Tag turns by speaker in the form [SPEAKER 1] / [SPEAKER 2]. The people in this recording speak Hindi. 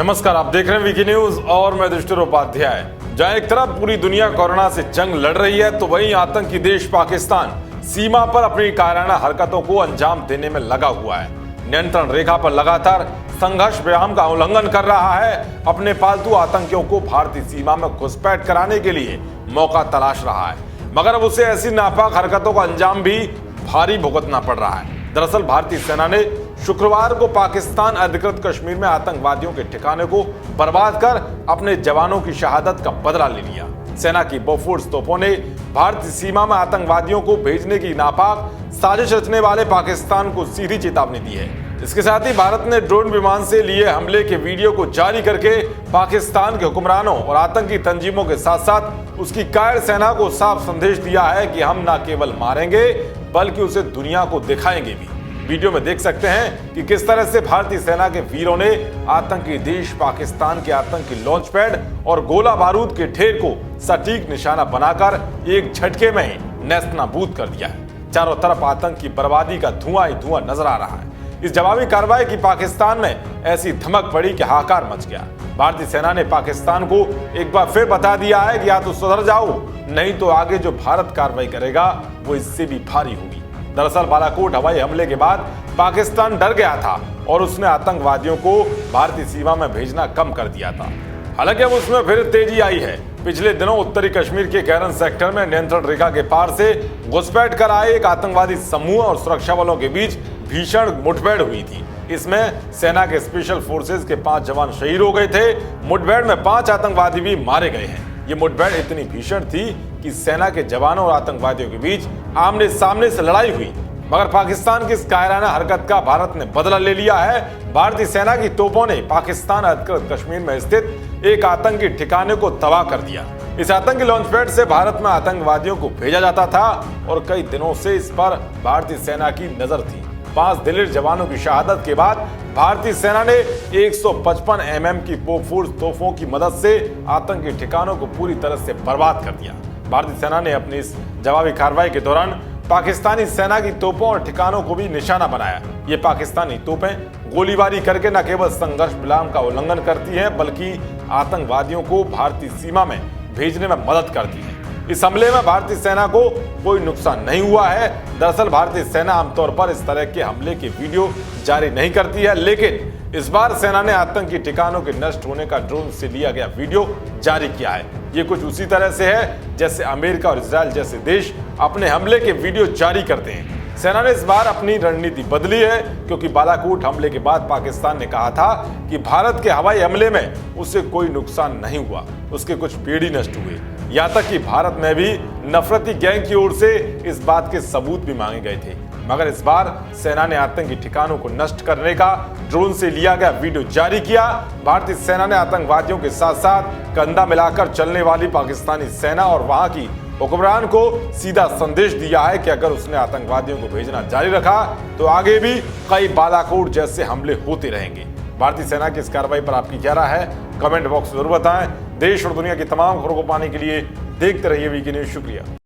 [SPEAKER 1] नमस्कार, आप देख रहे हैं वीकी न्यूज और मैं युधिष्ठिर उपाध्याय। जहां एक तरफ पूरी दुनिया कोरोना से जंग लड़ रही है, तो वहीं आतंकी देश पाकिस्तान सीमा पर अपनी कायराना हरकतों को अंजाम देने में लगा हुआ है। नियंत्रण रेखा पर लगातार संघर्ष विराम का उल्लंघन कर रहा है। अपने पालतू आतंकियों को भारतीय सीमा में घुसपैठ कराने के लिए मौका तलाश रहा है, मगर अब उसे ऐसी नापाक हरकतों का अंजाम भी भारी भुगतना पड़ रहा है। दरअसल भारतीय सेना ने शुक्रवार को पाकिस्तान अधिकृत कश्मीर में आतंकवादियों के ठिकाने को बर्बाद कर अपने जवानों की शहादत का बदला ले लिया। सेना की बोफोर्स तोपों ने भारतीय सीमा में आतंकवादियों को भेजने की नापाक साजिश रचने वाले पाकिस्तान को सीधी चेतावनी दी है। इसके साथ ही भारत ने ड्रोन विमान से लिए हमले के वीडियो को जारी करके पाकिस्तान के हुक्मरानों और आतंकी तंजीमों के साथ साथ उसकी कायर सेना को साफ संदेश दिया है कि हम न केवल मारेंगे बल्कि उसे दुनिया को दिखाएंगे भी। वीडियो में देख सकते हैं कि किस तरह से भारतीय सेना के वीरों ने आतंकी देश पाकिस्तान के आतंकी लॉन्च पैड और गोला बारूद के ढेर को सटीक निशाना बनाकर एक झटके में ही नेस्तनाबूद कर दिया है। चारों तरफ आतंक की बर्बादी का धुआं ही धुआं नजर आ रहा है। इस जवाबी कार्रवाई की पाकिस्तान में ऐसी धमक पड़ी कि हाहाकार मच गया। भारतीय सेना ने पाकिस्तान को एक बार फिर बता दिया है कि या तो सुधर जाओ, नहीं तो आगे जो भारत कार्रवाई करेगा वो इससे भी भारी होगी। दरअसल बालाकोट हवाई हमले के बाद पाकिस्तान डर गया था और उसने आतंकवादियों को भारतीय सीमा में भेजना कम कर दिया था। हालांकि अब उसमें फिर तेजी आई है। पिछले दिनों उत्तरी कश्मीर के कैरन सेक्टर में नियंत्रण रेखा के पार से घुसपैठ कर आए एक आतंकवादी समूह और सुरक्षा बलों के बीच भीषण मुठभेड़ हुई थी। इसमें सेना के स्पेशल फोर्सेज के 5 जवान शहीद हो गए थे। मुठभेड़ में 5 आतंकवादी भी मारे गए हैं। ये मुठभेड़ इतनी भीषण थी कि सेना के जवानों और आतंकवादियों के बीच आमने सामने से लड़ाई हुई, मगर पाकिस्तान की इस कायराना हरकत का भारत ने बदला ले लिया है। भारतीय सेना की तोपों ने पाकिस्तान अधिकृत कश्मीर में स्थित एक आतंकी ठिकाने को तबाह कर दिया। इस आतंकी लॉन्च पैड से भारत में आतंकवादियों को भेजा जाता था और कई दिनों से इस पर भारतीय सेना की नजर थी। 5 दिलेर जवानों की शहादत के बाद भारतीय सेना ने 155 mm की बोफोर्स तोपों की मदद से आतंकी ठिकानों को पूरी तरह से बर्बाद कर दिया। भारतीय सेना ने अपनी इस जवाबी कार्रवाई के दौरान पाकिस्तानी सेना की तोपों और ठिकानों को भी निशाना बनाया। ये पाकिस्तानी तोपें गोलीबारी करके न केवल संघर्ष विराम का उल्लंघन करती हैं, बल्कि आतंकवादियों को भारतीय सीमा में भेजने में मदद करती हैं। इस हमले में भारतीय सेना को कोई नुकसान नहीं हुआ है। दरअसल भारतीय सेना आमतौर पर इस तरह के हमले के वीडियो जारी नहीं करती है, लेकिन इस बार सेना ने आतंकी ठिकानों के नष्ट होने का ड्रोन से लिया गया वीडियो जारी किया है। ये कुछ उसी तरह से है जैसे अमेरिका और इजराइल जैसे देश अपने हमले के वीडियो जारी करते हैं। सेना ने इस बार अपनी रणनीति बदली है, क्योंकि बालाकोट हमले के बाद पाकिस्तान ने कहा था कि भारत के हवाई हमले में उसे कोई नुकसान नहीं हुआ, उसके कुछ पेड़ ही नष्ट हुए। यहाँ तक कि भारत में भी नफरती गैंग की ओर से इस बात के सबूत भी मांगे गए थे, मगर इस बार सेना ने आतंकी ठिकानों को नष्ट करने का ड्रोन से लिया गया वीडियो जारी किया। भारतीय सेना ने आतंकवादियों के साथ साथ कंधा मिलाकर चलने वाली पाकिस्तानी सेना और वहां की हुक्मरान को सीधा संदेश दिया है कि अगर उसने आतंकवादियों को भेजना जारी रखा तो आगे भी कई बालाकोट जैसे हमले होते रहेंगे। भारतीय सेना की इस कार्रवाई पर आपकी क्या राय है, कमेंट बॉक्स में जरूर बताएं। देश और दुनिया की तमाम खबरों को पाने के लिए देखते रहिए वीकी न्यूज। शुक्रिया।